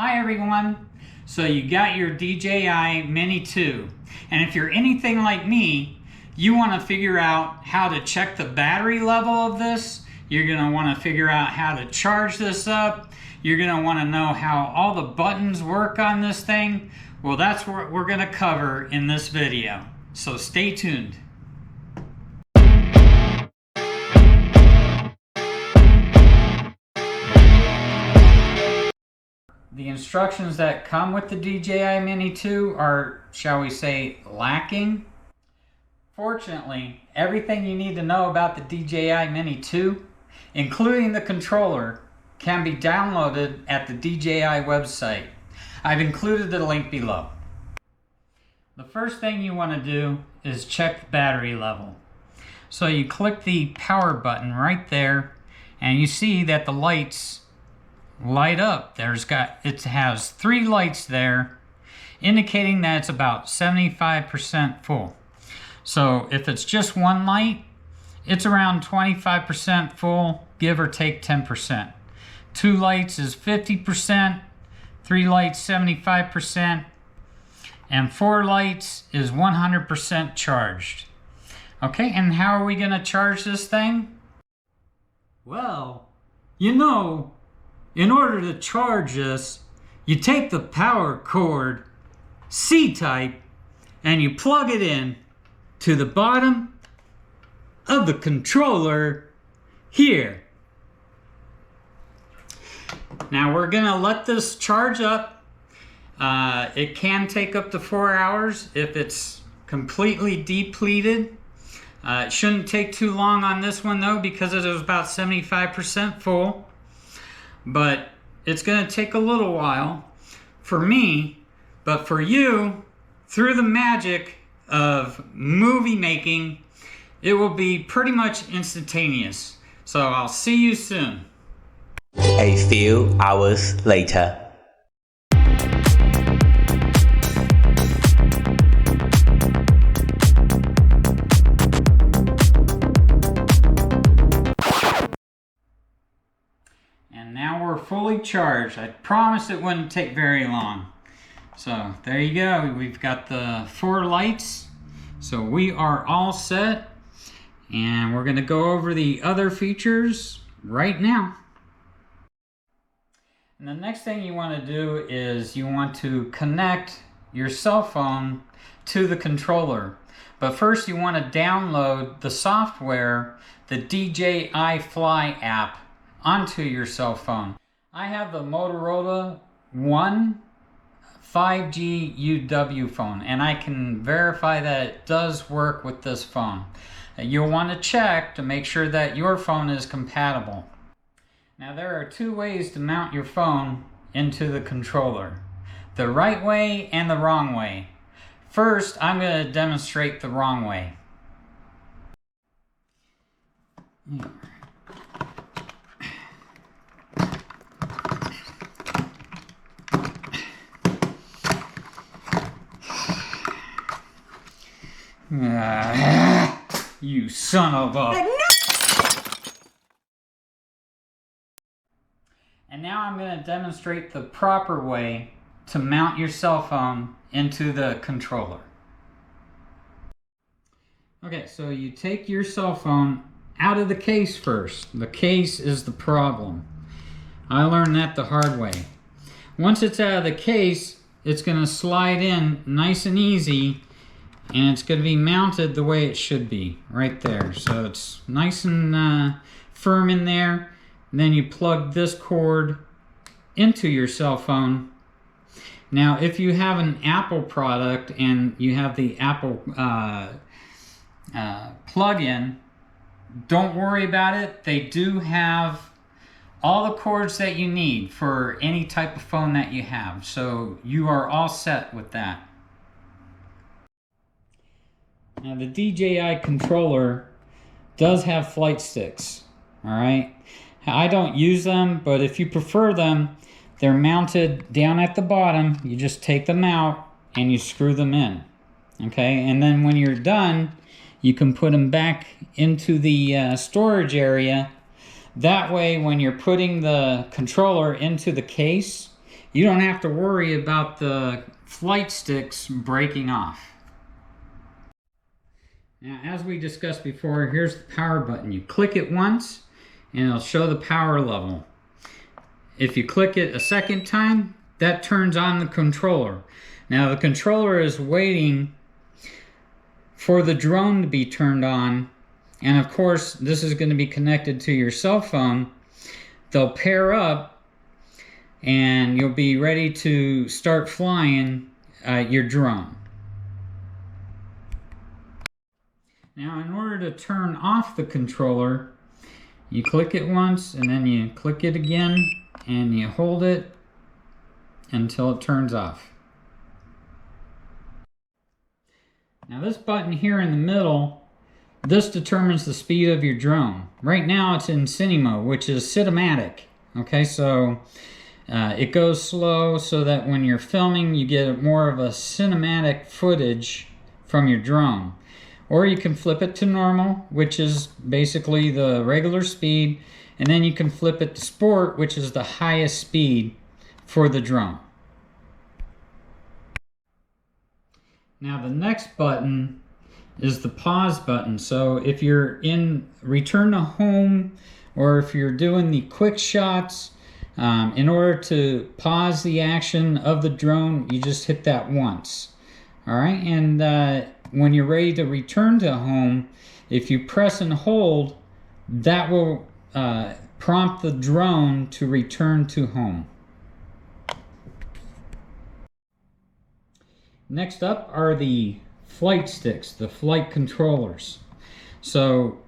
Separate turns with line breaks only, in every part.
Hi everyone! So you got your DJI Mini 2, and if you're anything like me, you want to figure out how to check the battery level of this. You're going to want to figure out how to charge this up. You're going to want to know how all the buttons work on this thing. Well, that's what we're going to cover in this video. So stay tuned. The instructions that come with the DJI Mini 2 are, shall we say, lacking. Fortunately, everything you need to know about the DJI Mini 2, including the controller, can be downloaded at the DJI website. I've included the link below. The first thing you want to do is check the battery level. So you click the power button right there, and you see that the lights light up. It has 3 lights there, indicating that it's about 75% full. So if it's just one light, it's around 25% full, give or take 10%. 2 lights is 50%, 3 lights 75%, and 4 lights is 100% charged. Okay, and how are we going to charge this thing? Well, in order to charge this, you take the power cord, C-type, and you plug it in to the bottom of the controller here. Now we're gonna let this charge up. It can take up to 4 hours if it's completely depleted. It shouldn't take too long on this one though, because it is about 75% full. But it's going to take a little while for me, but for you, through the magic of movie making, it will be pretty much instantaneous. So I'll see you soon.
A few hours later.
And now we're fully charged. I promised it wouldn't take very long. So there you go. We've got the 4 lights. So we are all set. And we're going to go over the other features right now. And the next thing you want to do is you want to connect your cell phone to the controller. But first you want to download the software, the DJI Fly app, onto your cell phone. I have the Motorola One 5G UW phone, and I can verify that it does work with this phone. You'll want to check to make sure that your phone is compatible. Now there are 2 ways to mount your phone into the controller: the right way and the wrong way. First, I'm going to demonstrate the wrong way. You son of a... And now I'm going to demonstrate the proper way to mount your cell phone into the controller. Okay, so you take your cell phone out of the case first. The case is the problem. I learned that the hard way. Once it's out of the case, it's going to slide in nice and easy, and it's going to be mounted the way it should be, right there. So it's nice and firm in there. And then you plug this cord into your cell phone. Now, if you have an Apple product and you have the Apple plug-in, don't worry about it. They do have all the cords that you need for any type of phone that you have. So you are all set with that. Now the DJI controller does have flight sticks, all right? I don't use them, but if you prefer them, they're mounted down at the bottom. You just take them out and you screw them in, okay? And then when you're done, you can put them back into the storage area. That way, when you're putting the controller into the case, you don't have to worry about the flight sticks breaking off. Now, as we discussed before, here's the power button. You click it once and it'll show the power level. If you click it a second time, that turns on the controller. Now the controller is waiting for the drone to be turned on, and of course this is going to be connected to your cell phone. They'll pair up and you'll be ready to start flying your drone. Now, in order to turn off the controller, you click it once and then you click it again and you hold it until it turns off. Now, this button here in the middle, this determines the speed of your drone. Right now it's in cinema, which is cinematic. Okay, so it goes slow so that when you're filming you get more of a cinematic footage from your drone. Or you can flip it to normal, which is basically the regular speed, and then you can flip it to sport, which is the highest speed for the drone. Now the next button is the pause button. So if you're in return to home, or if you're doing the quick shots, in order to pause the action of the drone, you just hit that once. All right, and when you're ready to return to home, if you press and hold, that will prompt the drone to return to home. Next up are the flight sticks, the flight controllers. So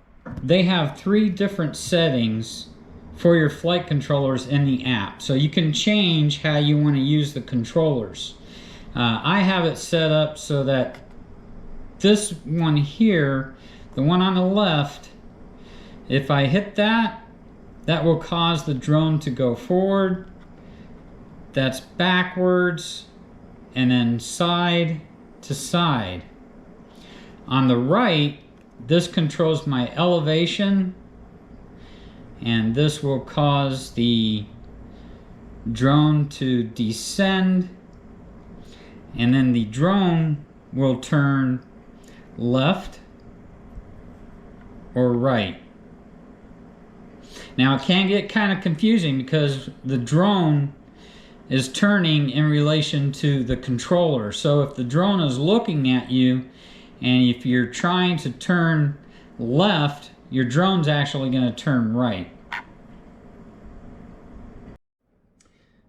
they have 3 different settings for your flight controllers in the app. So you can change how you want to use the controllers. I have it set up so that this one here, the one on the left, if I hit that, that will cause the drone to go forward. That's backwards, and then side to side. On the right, this controls my elevation, and this will cause the drone to descend, and then the drone will turn left or right. Now it can get kind of confusing because the drone is turning in relation to the controller. So if the drone is looking at you and if you're trying to turn left, your drone's actually going to turn right.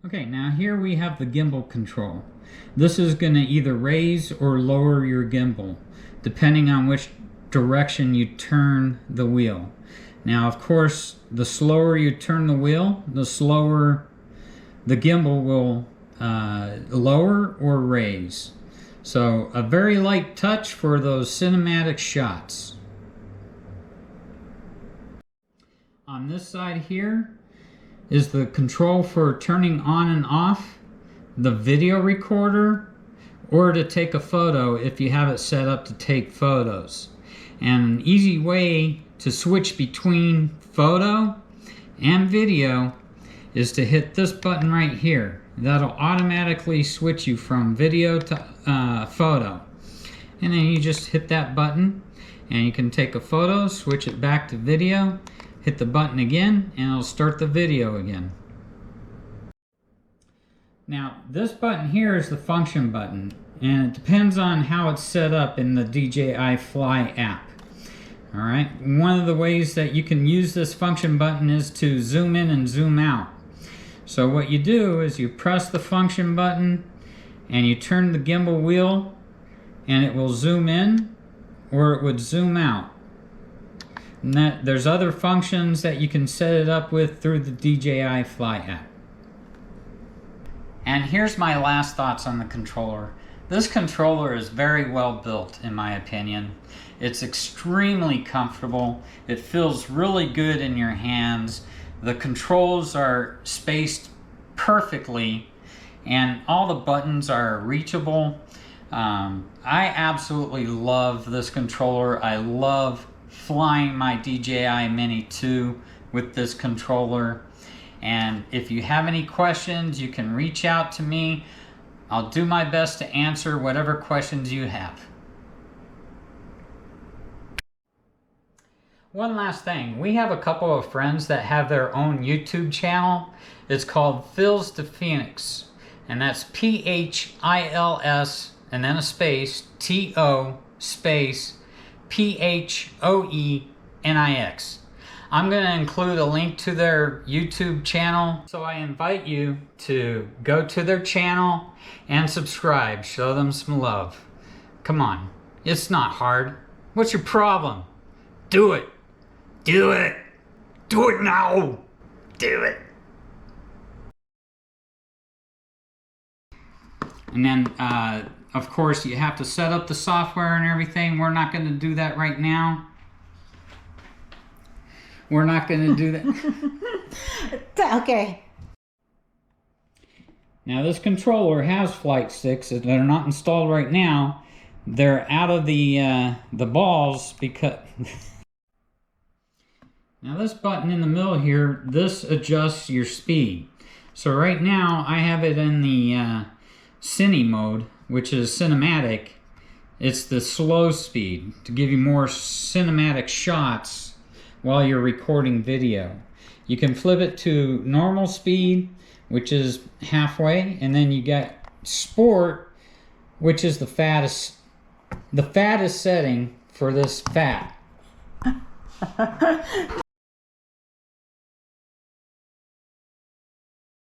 Okay, now here we have the gimbal control. This is going to either raise or lower your gimbal, depending on which direction you turn the wheel. Now, of course, the slower you turn the wheel, the slower the gimbal will lower or raise. So, a very light touch for those cinematic shots. On this side here is the control for turning on and off the video recorder, or to take a photo if you have it set up to take photos. And an easy way to switch between photo and video is to hit this button right here. That'll automatically switch you from video to photo. And then you just hit that button and you can take a photo, switch it back to video, hit the button again, and it'll start the video again. Now, this button here is the function button, and it depends on how it's set up in the DJI Fly app. All right, one of the ways that you can use this function button is to zoom in and zoom out. So what you do is you press the function button and you turn the gimbal wheel and it will zoom in or it would zoom out. And there's other functions that you can set it up with through the DJI Fly app. And here's my last thoughts on the controller. This controller is very well built, in my opinion. It's extremely comfortable. It feels really good in your hands. The controls are spaced perfectly and all the buttons are reachable. I absolutely love this controller. I love flying my DJI Mini 2 with this controller. And if you have any questions, you can reach out to me. I'll do my best to answer whatever questions you have. One last thing, we have a couple of friends that have their own YouTube channel. It's called Phils to Phoenix, and that's PHILS and then a space TO space PHOENIX. I'm going to include a link to their YouTube channel, so I invite you to go to their channel and subscribe. Show them some love. Come on, it's not hard. What's your problem? Do it. Do it. Do it now. Do it. And then, of course, you have to set up the software and everything. We're not going to do that right now. We're not going to do that.
Okay.
Now, this controller has flight sticks that are not installed right now. They're out of the balls because... Now, this button in the middle here, this adjusts your speed. So right now, I have it in the Cine mode, which is cinematic. It's the slow speed to give you more cinematic shots while you're recording video. You can flip it to normal speed, which is halfway, and then you got sport, which is the fattest setting for this fat.